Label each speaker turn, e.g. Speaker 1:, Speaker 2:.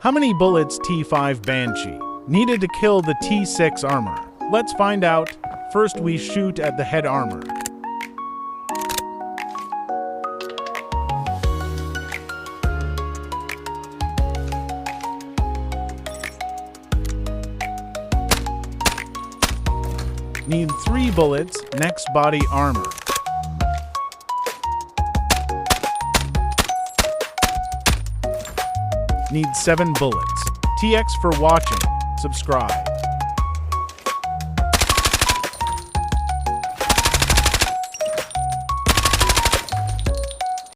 Speaker 1: How many bullets T-5 Banshee needed to kill the T-6 armor? Let's find out. First, we shoot at the head armor. Need 3 bullets. Next, body armor. Need 7 bullets. TX for watching. Subscribe.